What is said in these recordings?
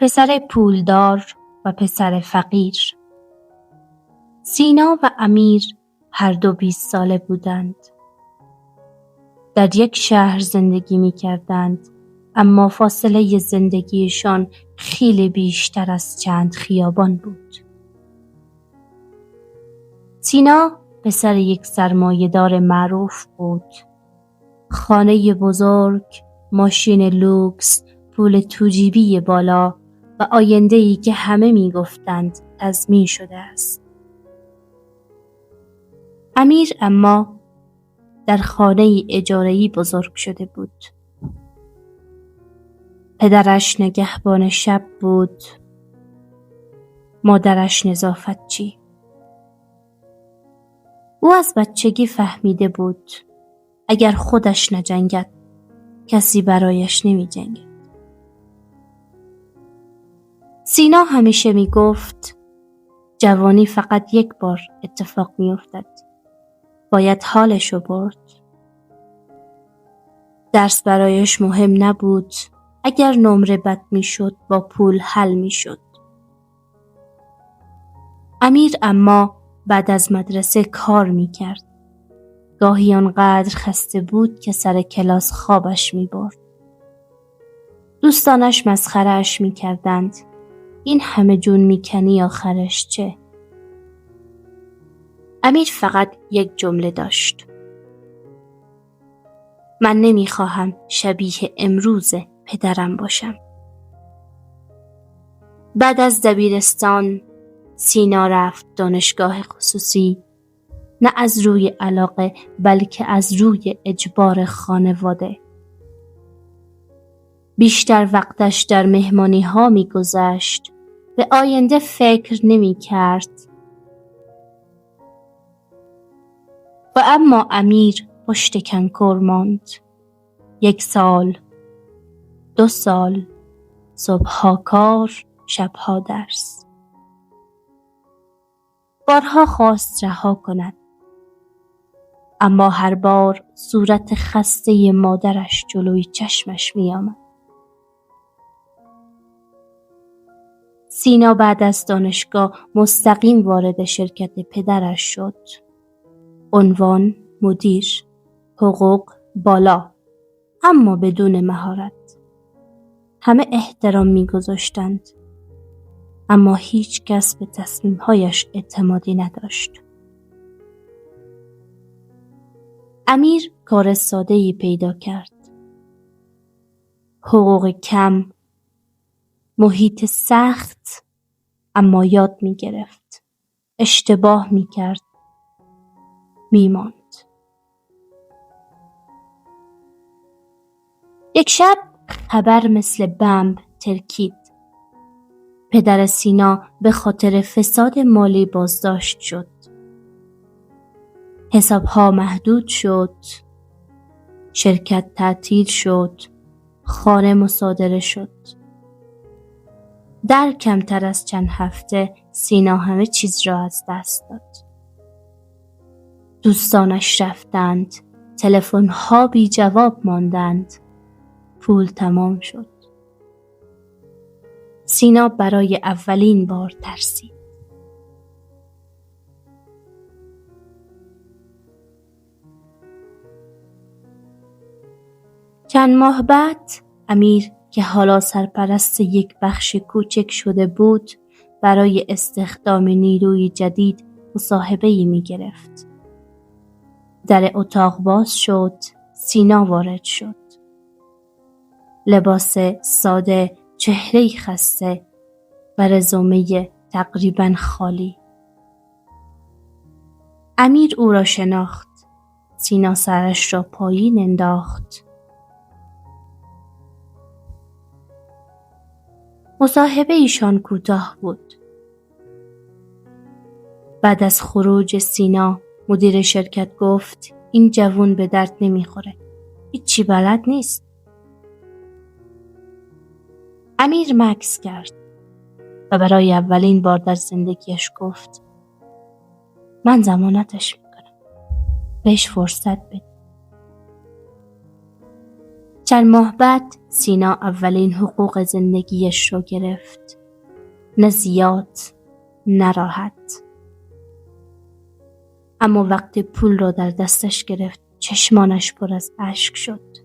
پسر پولدار و پسر فقیر. سینا و امیر هر دو 20 ساله بودند. در یک شهر زندگی می کردند، اما فاصله زندگیشان خیلی بیشتر از چند خیابان بود. سینا پسر یک سرمایه‌دار معروف بود. خانه بزرگ، ماشین لوکس، پول تو جیبی بالا و آینده‌ای که همه می گفتند تضمین شده است. امیر اما در خانه اجاره‌ای بزرگ شده بود. پدرش نگهبان شب بود، مادرش نظافتچی. او از بچگی فهمیده بود اگر خودش نجنگد کسی برایش نمی جنگد. سینا همیشه می گفت جوانی فقط یک بار اتفاق می افتد. باید حالشو برد. درس برایش مهم نبود. اگر نمره بد می شد با پول حل می شد. امیر اما بعد از مدرسه کار می کرد. گاهی آنقدر خسته بود که سر کلاس خوابش می برد. دوستانش مسخره‌اش می کردند. این همه جون می کنی آخرش چه؟ امیر فقط یک جمله داشت. من نمی خواهم شبیه امروز پدرم باشم. بعد از دبیرستان سینا رفت دانشگاه خصوصی، نه از روی علاقه بلکه از روی اجبار خانواده. بیشتر وقتش در مهمانی ها می گذشت، به آینده فکر نمی کرد. و اما امیر پشت کنکور ماند. 1 سال، 2 سال، صبحها کار، شبها درس. بارها خواست رها کند، اما هر بار صورت خسته مادرش جلوی چشمش می آمد. سینا بعد از دانشگاه مستقیم وارد شرکت پدرش شد. عنوان مدیر، حقوق بالا، اما بدون مهارت. همه احترام می گذاشتند، اما هیچ کس به تصمیمهایش اعتمادی نداشت. امیر کار ساده‌ای پیدا کرد. حقوق کم، محیط سخت، اما یاد می گرفت. اشتباه می کرد. می ماند. یک شب خبر مثل بمب ترکید. پدر سینا به خاطر فساد مالی بازداشت شد. حسابها محدود شد. شرکت تعطیل شد. خانه مصادره شد. در کمتر از چند هفته سینا همه چیز را از دست داد. دوستانش رفتند. تلفن‌ها بی جواب ماندند. پول تمام شد. سینا برای اولین بار ترسید. چند ماه بعد امیر که حالا سرپرست یک بخش کوچک شده بود برای استخدام نیروی جدید مصاحبه‌ای می گرفت. در اتاق باز شد. سینا وارد شد. لباس ساده، چهره‌ای خسته و رزومه تقریباً خالی. امیر او را شناخت. سینا سرش را پایین انداخت. مصاحبه ایشان کوتاه بود. بعد از خروج سینا مدیر شرکت گفت این جوون به درد نمیخوره. هیچی بلد نیست. امیر مکث کرد و برای اولین بار در زندگیش گفت من ضمانتش میکنم. بهش فرصت بده. چند ماه بعد سینا اولین حقوق زندگیش رو گرفت. نه زیاد، نه راحت. اما وقتی پول رو در دستش گرفت چشمانش پر از اشک شد.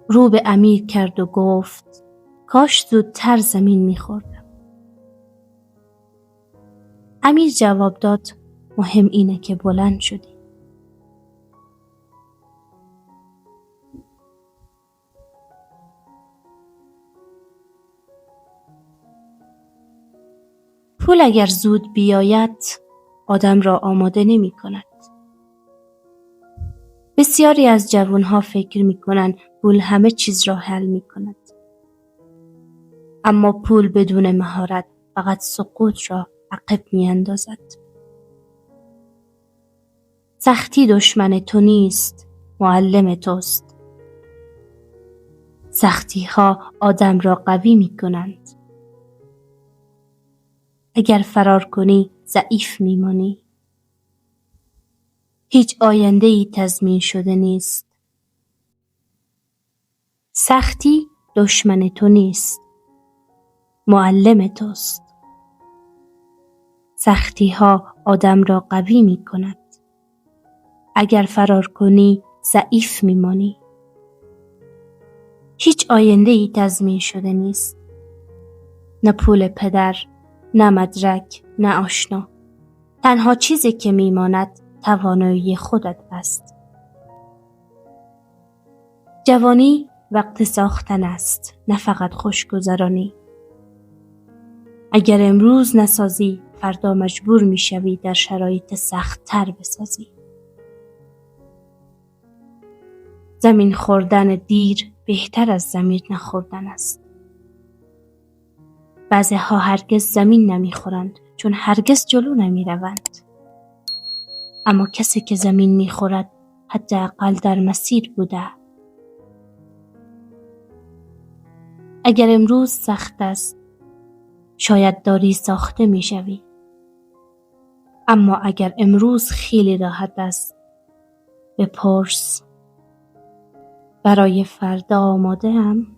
رو به امیر کرد و گفت کاش زودتر زمین می‌خوردم. امیر جواب داد مهم اینه که بلند شدی. پول اگر زود بیاید آدم را آماده نمی کند. بسیاری از جوانها فکر می کنند پول همه چیز را حل می کند. اما پول بدون مهارت فقط سقوط را عقب می اندازد. سختی دشمن تو نیست، معلم توست. سختی ها آدم را قوی می کنند. اگر فرار کنی ضعیف می مانی. هیچ آینده‌ای تضمین شده نیست. سختی دشمن تو نیست، معلم توست. سختی ها آدم را قوی می کند. اگر فرار کنی ضعیف می مانی. هیچ آینده‌ای تضمین شده نیست. نه پول پدر، نه مدرک، نه آشنا. تنها چیزی که می ماند توانایی خودت است. جوانی وقت ساختن است، نه فقط خوشگذرانی. اگر امروز نسازی فردا مجبور می شوی در شرایط سخت تر بسازی. زمین خوردن دیر بهتر از زمین نخوردن است. بعضی ها هرگز زمین نمی خورند چون هرگز جلو نمی روند. اما کسی که زمین می خورد حداقل در مسیر بوده. اگر امروز سخت است شاید داری ساخته می شوی. اما اگر امروز خیلی راحت است بپرس برای فردا آماده ام؟